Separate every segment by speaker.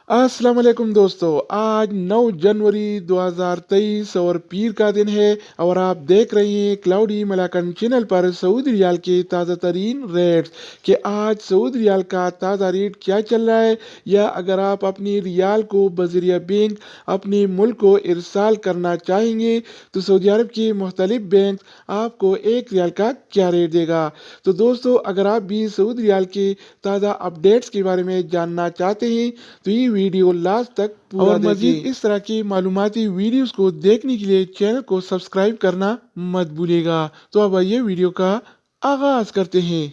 Speaker 1: अस्सलाम वालेकुम दोस्तों। आज 9 जनवरी 2023 और पीर का दिन है और आप देख रहे हैं क्लाउडी मलाकन चैनल पर सऊदी रियाल के ताज़ा तरीन रेट्स कि आज सऊदी रियाल का ताज़ा रेट क्या चल रहा है, या अगर आप अपनी रियाल को बज़रिया बैंक अपने मुल्क को इरसाल करना चाहेंगे तो सऊदी अरब के मुख्तलिफ बैंक आपको एक रियाल का क्या रेट देगा। तो दोस्तों, अगर आप भी सऊदी रियाल के ताज़ा अपडेट्स के बारे में जानना चाहते हैं तो ये वीडियो लास्ट तक पूरा और मजीद इस तरह की मालूमाती वीडियोस को देखने के लिए चैनल को सब्सक्राइब करना मत भूलिएगा। तो अब आइए वीडियो का आगाज करते हैं।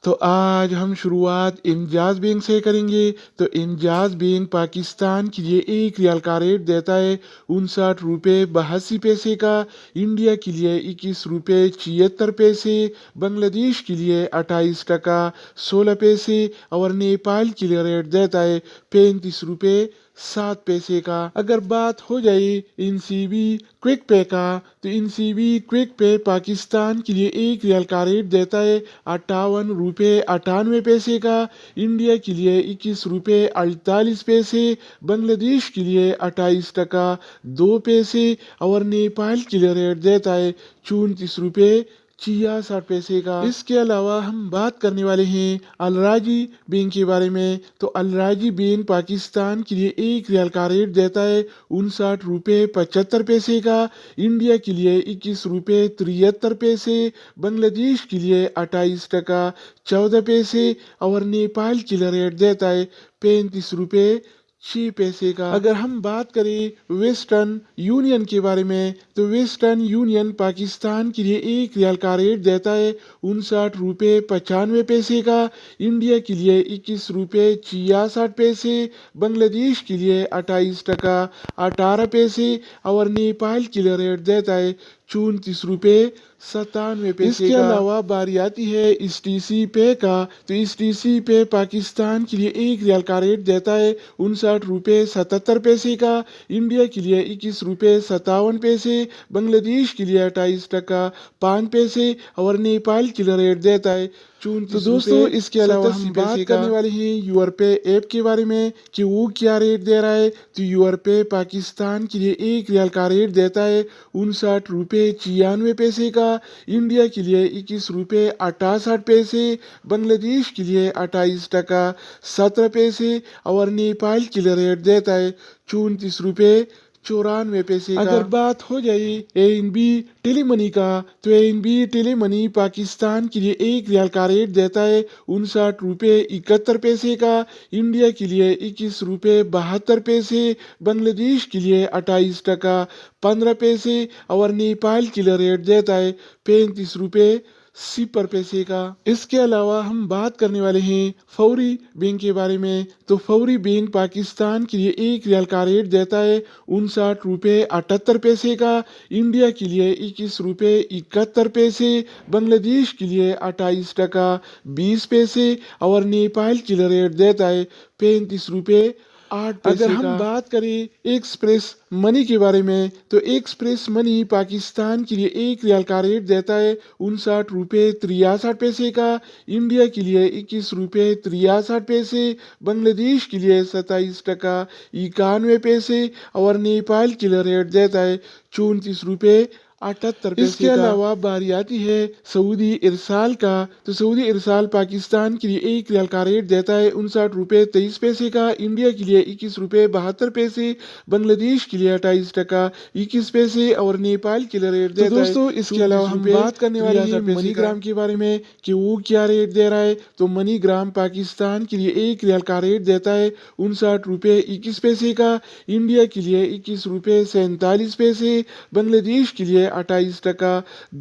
Speaker 1: तो आज हम शुरुआत इंजाज बैंक से करेंगे। तो इंजाज बैंक पाकिस्तान के लिए एक रियाल का रेट देता है 59 रुपये 82 पैसे का, इंडिया के लिए 21 रुपये 76 पैसे, बांग्लादेश के लिए 28 टका 16 पैसे और नेपाल के लिए रेट देता है 35 रुपये 7 पैसे का। अगर बात हो जाए एनसीबी क्विक पे का, तो एनसीबी क्विक पे पाकिस्तान के लिए एक रियाल का रेट देता है 58 रुपये 98 पैसे का, इंडिया के लिए 21 रुपये 48 पैसे, बांग्लादेश के लिए 28 टका 2 पैसे और नेपाल के लिए रेट देता है 34 रुपये 66 पैसे का। इसके अलावा हम बात करने वाले हैं अलराजी बैंक के बारे में। तो अलराजी बैंक पाकिस्तान के लिए एक रियाल का रेट देता है 59 रुपये 75 पैसे का, इंडिया के लिए 21 रुपये 73 पैसे, बांग्लादेश के लिए 28 टका 14 पैसे और नेपाल के लिए रेट देता है 35 रुपये 6 पैसे का। अगर हम बात करें वेस्टर्न यूनियन के बारे में, तो वेस्टर्न यूनियन पाकिस्तान के लिए एक रियाल का रेट देता है 59 रुपये 95 पैसे का, इंडिया के लिए 21 रुपये 66 पैसे, बांग्लादेश के लिए 28 टका 18 पैसे और नेपाल के लिए रेट देता है 34 रुपये 97 पैसे। इसके अलावा बारी आती है STC पे का। तो STC पे पाकिस्तान के लिए एक रियाल का रेट देता है 59 रुपये 77 पैसे का, इंडिया के लिए 21 रुपये 57 पैसे, बांग्लादेश के लिए 28 टका 5 पैसे और नेपाल के लिए रेट देता है 34। तो दोस्तों, इसके अलावा हम बात करने वाले हैं यूरपे ऐप के बारे में कि वो क्या रेट दे रहा है। तो यूरपे पाकिस्तान के लिए एक रियाल का रेट देता है 59 रुपये 96 पैसे का, इंडिया के लिए 21 रुपये 68 पैसे, बांग्लादेश के लिए 28 टका 17 पैसे और नेपाल के लिए रेट देता है 34 रुपये 94 पैसे का। अगर बात हो जाए ANB टेलीमनी का, तो ANB टेलीमनी पाकिस्तान के लिए एक रियाल का रेट देता है 59 रुपये 71 पैसे का, इंडिया के लिए 21 रुपये 72 पैसे, बांग्लादेश के लिए 28 टका 15 पैसे और नेपाल के लिए रेट देता है 35 रुपये 0 पैसे का। इसके अलावा हम बात करने वाले हैं फौरी बैंक के बारे में। तो फौरी बैंक पाकिस्तान के लिए एक रियाल का रेट देता है 59 रुपये 78 पैसे का, इंडिया के लिए 21 रुपये 71 पैसे, बांग्लादेश के लिए 28 टका 20 पैसे और नेपाल के लिए रेट देता है 35 रुपये 8 पैसे। अगर हम बात करें एक्सप्रेस मनी के बारे में, तो एक्सप्रेस मनी पाकिस्तान के लिए एक रियाल का रेट देता है 59 रुपये 63 पैसे का, इंडिया के लिए 21 रुपये 63 पैसे, बांग्लादेश के लिए 27 टका 91 पैसे और नेपाल के लिए रेट देता है 34 रुपये 78 पैसे। इसके अलावा बारी आती है सऊदी इरसाल का। तो सऊदी इरसाल पाकिस्तान के लिए एक रियाल का रेट देता है 59 रुपये 23 पैसे का, इंडिया के लिए 21 रुपये 72 पैसे, बांग्लादेश के लिए 28 टका 21 पैसे और नेपाल के लिए रेट देता है। दोस्तों, इसके अलावा हम बात करने वाले हैं मनीग्राम के बारे में कि वो क्या रेट दे रहा है। तो मनीग्राम पाकिस्तान के लिए एक रियाल का रेट देता है 59 रुपये 21 पैसे का, इंडिया के लिए 21 रुपये 47 पैसे, बांग्लादेश के लिए 28 टका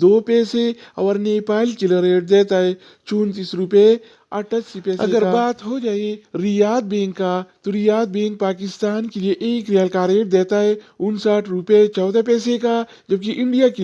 Speaker 1: 2 पैसे और नेपाल के लिए रेट देता है 34 रुपये 88 पैसे। अगर बात हो जाए रियाद बैंक का, तो रियाद बैंक पाकिस्तान के लिए एक रियाल का रेट देता है 59 रुपये 14 पैसे का, जबकि इंडिया के